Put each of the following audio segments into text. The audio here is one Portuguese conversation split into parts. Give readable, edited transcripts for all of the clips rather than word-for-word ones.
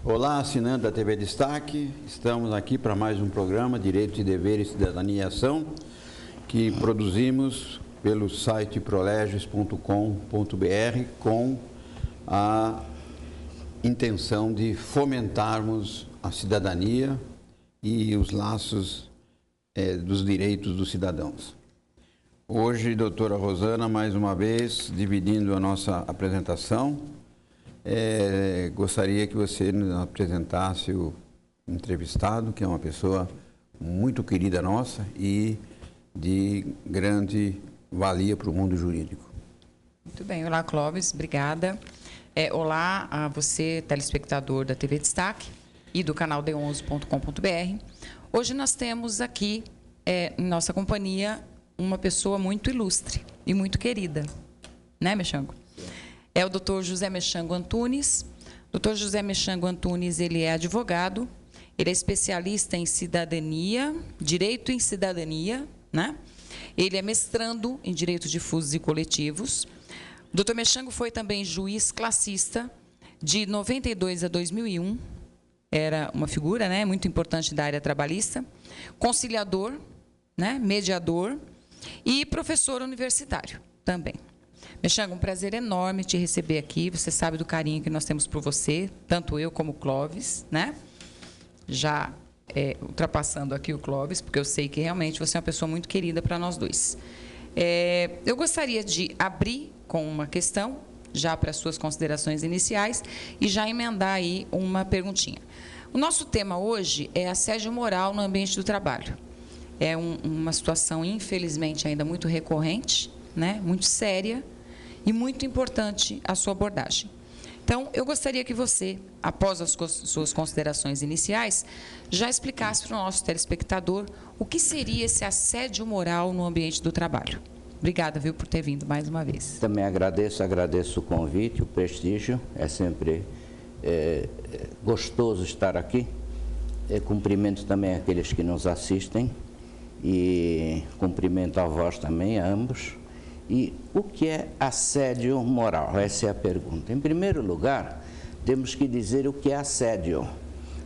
Olá, assinante da TV Destaque. Estamos aqui para mais um programa Direitos e Deveres, Cidadania e Ação, que produzimos pelo site proleges.com.br com a intenção de fomentarmos a cidadania e os laços dos direitos dos cidadãos. Hoje, doutora Rosana, mais uma vez, dividindo a nossa apresentação, gostaria que você nos apresentasse o entrevistado, que é uma pessoa muito querida nossa e de grande valia para o mundo jurídico. Muito bem. Olá, Clóvis. Obrigada. Olá a você, telespectador da TV Destaque e do canal d11.com.br. Hoje nós temos aqui, em nossa companhia, uma pessoa muito ilustre e muito querida, né, Mechango? É o Dr. José Mechango Antunes. Dr. José Mechango Antunes, ele é advogado, ele é especialista em cidadania, direito em cidadania, né? Ele é mestrando em direitos difusos e coletivos. O Dr. Mechango foi também juiz classista de 92 a 2001, era uma figura, né, muito importante da área trabalhista, conciliador, né, mediador e professor universitário também. Mechango, um prazer enorme te receber aqui. Você sabe do carinho que nós temos por você, tanto eu como o Clóvis, né? Já ultrapassando aqui o Clóvis, porque eu sei que realmente você é uma pessoa muito querida para nós dois. Eu gostaria de abrir com uma questão, já para as suas considerações iniciais, e já emendar aí uma perguntinha. O nosso tema hoje é assédio moral no ambiente do trabalho. É uma situação, infelizmente, ainda muito recorrente, né? Muito séria e muito importante a sua abordagem. Então, eu gostaria que você, após as suas considerações iniciais, já explicasse para o nosso telespectador o que seria esse assédio moral no ambiente do trabalho. Obrigada, viu, por ter vindo mais uma vez. Também agradeço o convite, o prestígio. É sempre gostoso estar aqui. Cumprimento também aqueles que nos assistem e cumprimento a vós também, a ambos. E o que é assédio moral? Essa é a pergunta. Em primeiro lugar, temos que dizer o que é assédio.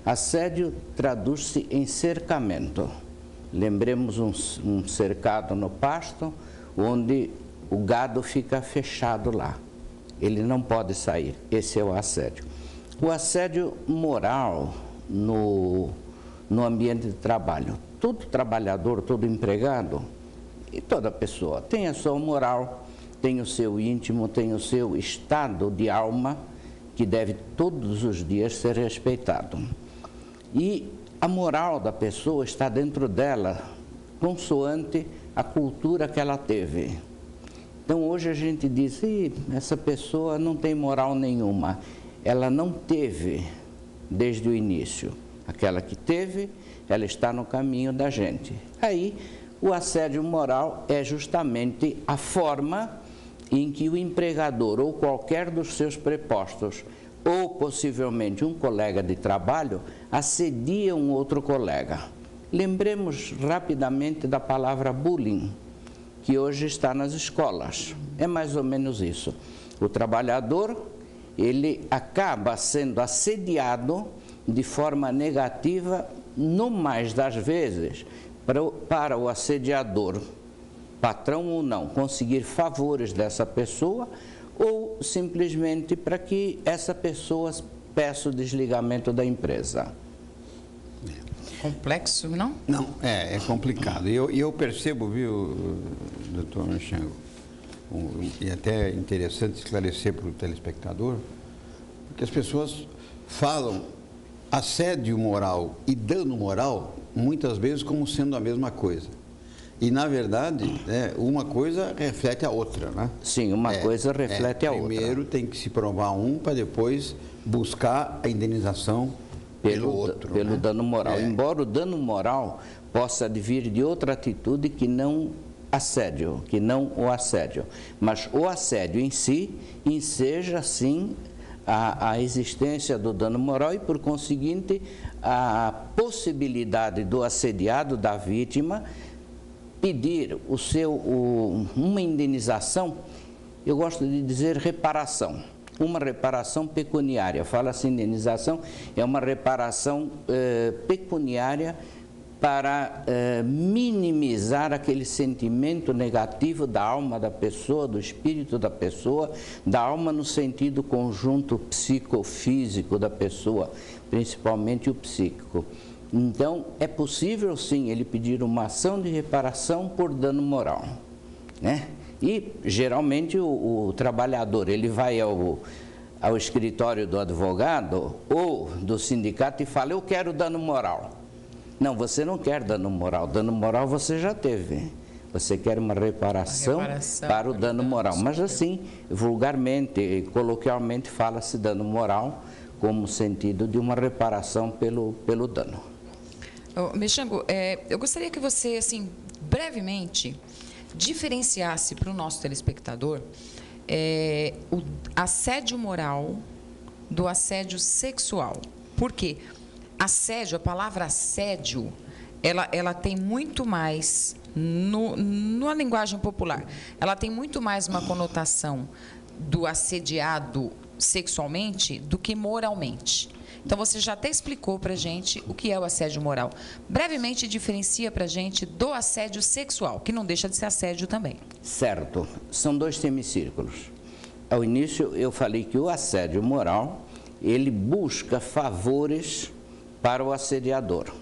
Assédio traduz-se em cercamento. Lembremos um cercado no pasto, onde o gado fica fechado lá. Ele não pode sair. Esse é o assédio. O assédio moral no ambiente de trabalho. Todo trabalhador, todo empregado e toda pessoa tem a sua moral, tem o seu íntimo, tem o seu estado de alma que deve todos os dias ser respeitado. E a moral da pessoa está dentro dela, consoante a cultura que ela teve. Então hoje a gente diz, essa pessoa não tem moral nenhuma. Ela não teve desde o início. Aquela que teve, ela está no caminho da gente. Aí, o assédio moral é justamente a forma em que o empregador ou qualquer dos seus prepostos, ou possivelmente um colega de trabalho, assedia um outro colega. Lembremos rapidamente da palavra bullying, que hoje está nas escolas. É mais ou menos isso. O trabalhador, ele acaba sendo assediado de forma negativa, no mais das vezes, para o assediador, patrão ou não, conseguir favores dessa pessoa ou simplesmente para que essa pessoa peça o desligamento da empresa. Complexo, não? Não, é complicado. E eu percebo, viu, doutor Mechango, e até é interessante esclarecer para o telespectador, porque as pessoas falam assédio moral e dano moral muitas vezes como sendo a mesma coisa. E, na verdade, uma coisa reflete a outra, né? Sim, uma coisa reflete a outra. Primeiro tem que se provar um para depois buscar a indenização pelo outro. Pelo dano moral. Embora o dano moral possa vir de outra atitude que não assédio, que não o assédio. Mas o assédio em si enseja, sim, a existência do dano moral e, por conseguinte, a possibilidade do assediado, da vítima, pedir uma indenização, eu gosto de dizer reparação. uma reparação pecuniária. Fala-se indenização, é uma reparação pecuniária para minimizar aquele sentimento negativo da alma da pessoa, do espírito da pessoa, da alma no sentido conjunto psicofísico da pessoa, principalmente o psíquico. Então, é possível sim ele pedir uma ação de reparação por dano moral, né? E geralmente o trabalhador ele vai ao escritório do advogado ou do sindicato e fala: eu quero dano moral. Não, você não quer dano moral você já teve. Você quer uma reparação para o dano moral. Mas assim, vulgarmente, coloquialmente, fala-se dano moral como sentido de uma reparação pelo dano. Mexango, eu gostaria que você, assim, brevemente, diferenciasse para o nosso telespectador o assédio moral do assédio sexual. Por quê? Assédio, a palavra assédio, ela tem muito mais, na linguagem popular, ela tem muito mais uma conotação do assediado sexualmente do que moralmente. Então, você já até explicou para a gente o que é o assédio moral. Brevemente, diferencia para a gente do assédio sexual, que não deixa de ser assédio também. Certo. São dois semicírculos. Ao início, eu falei que o assédio moral, ele busca favores para o assediador.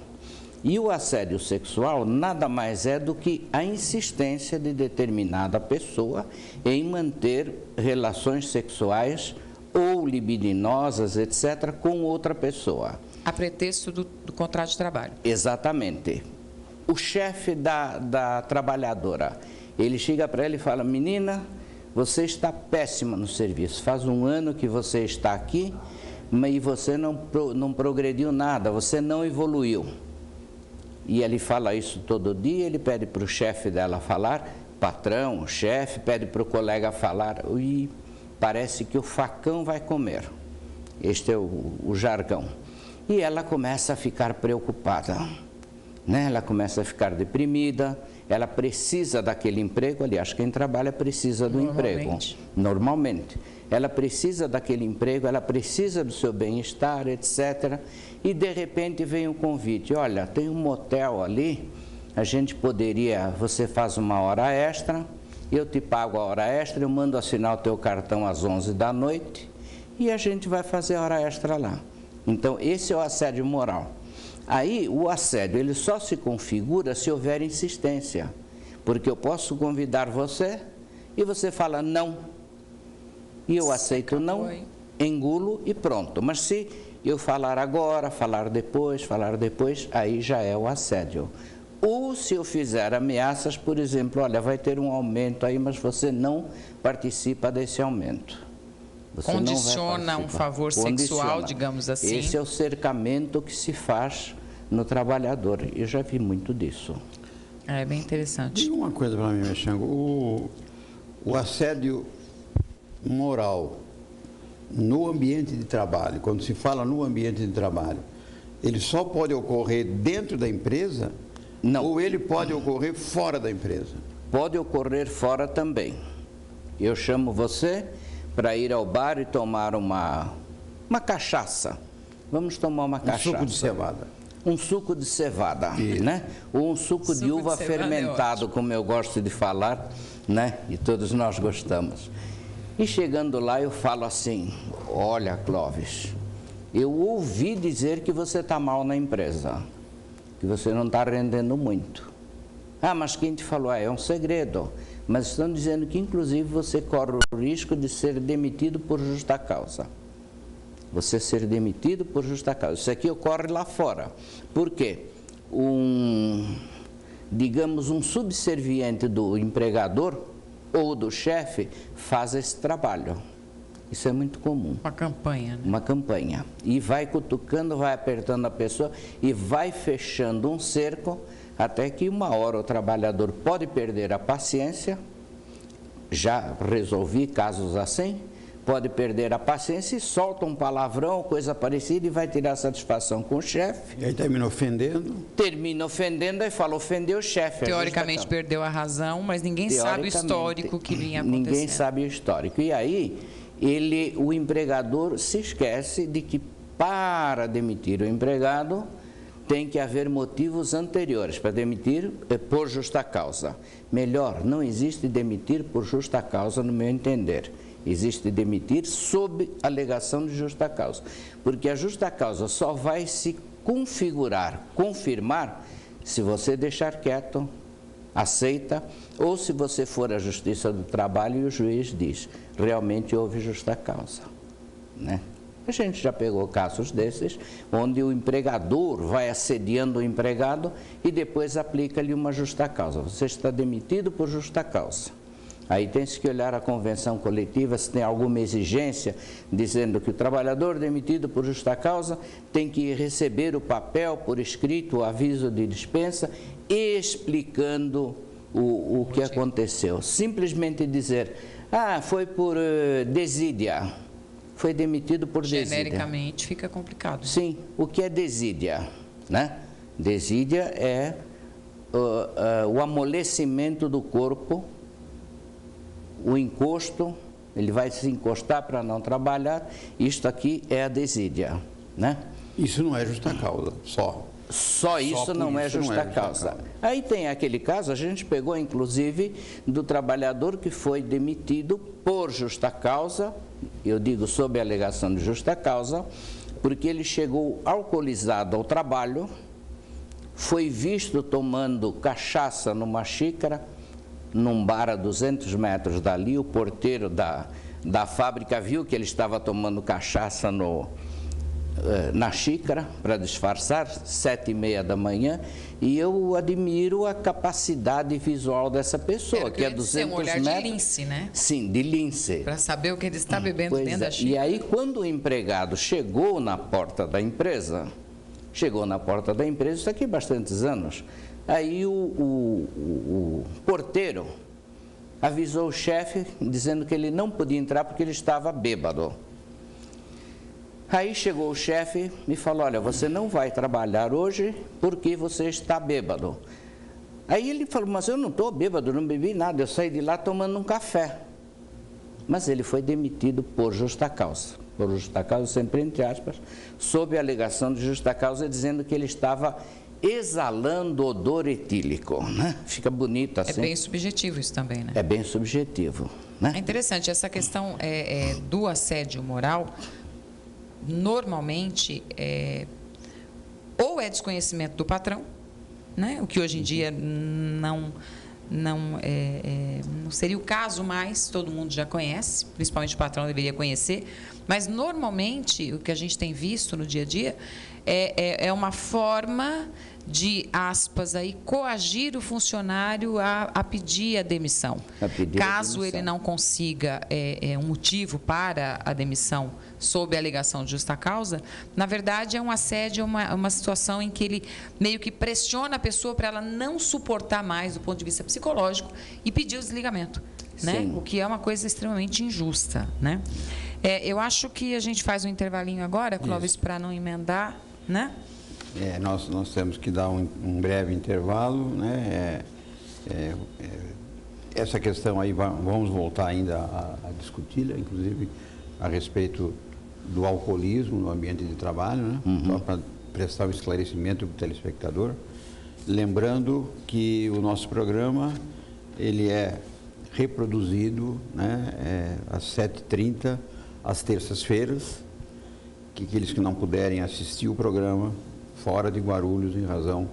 E o assédio sexual nada mais é do que a insistência de determinada pessoa em manter relações sexuais ou libidinosas, etc., com outra pessoa. A pretexto do contrato de trabalho. Exatamente. O chefe da trabalhadora, ele chega para ela e fala: menina, você está péssima no serviço, faz 1 ano que você está aqui, mas você não progrediu nada, você não evoluiu. E ele fala isso todo dia, ele pede para o chefe dela falar, patrão, o chefe, pede para o colega falar, e parece que o facão vai comer. Este é o jargão. E ela começa a ficar preocupada, né? Ela começa a ficar deprimida, ela precisa daquele emprego, aliás, quem trabalha precisa do emprego, normalmente. Ela precisa daquele emprego, ela precisa do seu bem-estar, etc. E de repente vem um convite: olha, tem um motel ali, a gente poderia, você faz 1 hora extra, eu te pago a hora extra, eu mando assinar o teu cartão às 11 da noite e a gente vai fazer a hora extra lá. Então, esse é o assédio moral. Aí, o assédio, ele só se configura se houver insistência, porque eu posso convidar você e você fala não. E eu aceito não, engulo e pronto. Mas se eu falar agora, falar depois, aí já é o assédio. Ou se eu fizer ameaças, por exemplo: olha, vai ter um aumento aí, mas você não participa desse aumento. Você condiciona um favor sexual, digamos assim. Esse é o cercamento que se faz no trabalhador. Eu já vi muito disso. É bem interessante. Diga uma coisa para mim, Mexango. O assédio moral no ambiente de trabalho, quando se fala no ambiente de trabalho, ele só pode ocorrer dentro da empresa? Não. Ou ele pode ocorrer fora da empresa? Pode ocorrer fora também. Eu chamo você para ir ao bar e tomar uma cachaça. Vamos tomar uma cachaça. Um suco de cevada. Um suco de cevada, né? Ou um suco de uva fermentado, como eu gosto de falar, né? E todos nós gostamos. E chegando lá eu falo assim: olha, Clóvis, eu ouvi dizer que você está mal na empresa, que você não está rendendo muito. Ah, mas quem te falou? É um segredo. Mas estão dizendo que inclusive você corre o risco de ser demitido por justa causa. Você ser demitido por justa causa. Isso aqui ocorre lá fora. Por quê? Digamos, um subserviente do empregador ou do chefe faz esse trabalho. Isso é muito comum. Uma campanha, né? Uma campanha. E vai cutucando, vai apertando a pessoa e vai fechando um cerco, até que uma hora o trabalhador pode perder a paciência. Já resolvi casos assim. Pode perder a paciência e solta um palavrão, coisa parecida, e vai tirar satisfação com o chefe. E aí termina ofendendo? Termina ofendendo e fala: ofendeu o chefe. Teoricamente perdeu a razão, mas ninguém sabe o histórico que vinha acontecendo. Ninguém sabe o histórico. E aí o empregador se esquece de que para demitir o empregado tem que haver motivos anteriores. Para demitir por justa causa. Melhor, não existe demitir por justa causa, no meu entender. Existe demitir sob alegação de justa causa. Porque a justa causa só vai se confirmar, se você deixar quieto, aceita, ou se você for à Justiça do Trabalho e o juiz diz, realmente houve justa causa, né? A gente já pegou casos desses, onde o empregador vai assediando o empregado e depois aplica-lhe uma justa causa. Você está demitido por justa causa. Aí tem-se que olhar a convenção coletiva, se tem alguma exigência, dizendo que o trabalhador demitido por justa causa tem que receber o papel por escrito, o aviso de dispensa, explicando o que aconteceu. Simplesmente dizer, foi por desídia. Foi demitido por desídia. Genericamente fica complicado. Sim. O que é desídia, né? Desídia é o amolecimento do corpo, o encosto, ele vai se encostar para não trabalhar. Isto aqui é a desídia, né? Isso não é justa causa, Só isso não é justa causa. Aí tem aquele caso, a gente pegou inclusive do trabalhador que foi demitido por justa causa, eu digo sob a alegação de justa causa, porque ele chegou alcoolizado ao trabalho, foi visto tomando cachaça numa xícara, num bar a 200 metros dali, o porteiro da fábrica viu que ele estava tomando cachaça na xícara, para disfarçar, 7h30 da manhã, e eu admiro a capacidade visual dessa pessoa, que é 200 um olhar metros. De lince, né? Sim, de lince. Para saber o que ele está bebendo dentro da xícara. E aí, quando o empregado chegou na porta da empresa, isso aqui há bastantes anos, aí o porteiro avisou o chefe, dizendo que ele não podia entrar porque ele estava bêbado. Aí chegou o chefe e falou, olha, você não vai trabalhar hoje porque você está bêbado. Aí ele falou, mas eu não estou bêbado, não bebi nada, eu saí de lá tomando um café. Mas ele foi demitido por justa causa. Por justa causa, sempre entre aspas, sob a alegação de justa causa, dizendo que ele estava exalando odor etílico, né? Fica bonito assim. É bem subjetivo isso também, né? É bem subjetivo, né? É interessante, essa questão do assédio moral, normalmente, ou é desconhecimento do patrão, né? O que hoje em dia não seria o caso mais, todo mundo já conhece, principalmente o patrão deveria conhecer, mas normalmente o que a gente tem visto no dia a dia é uma forma de, aspas, aí, coagir o funcionário a pedir a demissão. Caso ele não consiga um motivo para a demissão sob a alegação de justa causa, na verdade é um assédio, uma situação em que ele meio que pressiona a pessoa para ela não suportar mais do ponto de vista psicológico e pedir o desligamento, né? O que é uma coisa extremamente injusta, né? Eu acho que a gente faz um intervalinho agora, Clóvis, para não emendar, né? Nós temos que dar um breve intervalo, né? Essa questão aí vamos voltar ainda a discuti-la, inclusive a respeito do alcoolismo no ambiente de trabalho, né? Só para prestar o esclarecimento para o telespectador. Lembrando que o nosso programa ele é reproduzido, né? Às 7h30, às terças-feiras, que aqueles que não puderem assistir o programa fora de Guarulhos, em razão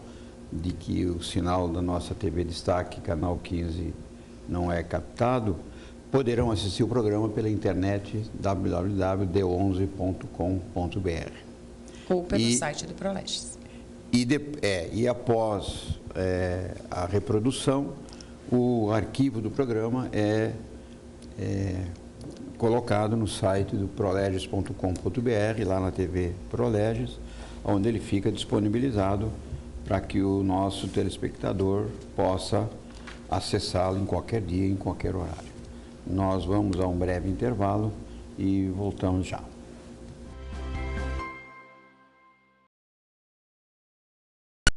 de que o sinal da nossa TV Destaque, canal 15, não é captado, poderão assistir o programa pela internet www.d11.com.br. Ou pelo site do Proleges. E após a reprodução, o arquivo do programa é colocado no site do proleges.com.br, lá na TV Proleges, onde ele fica disponibilizado para que o nosso telespectador possa acessá-lo em qualquer dia, em qualquer horário. Nós vamos a um breve intervalo e voltamos já.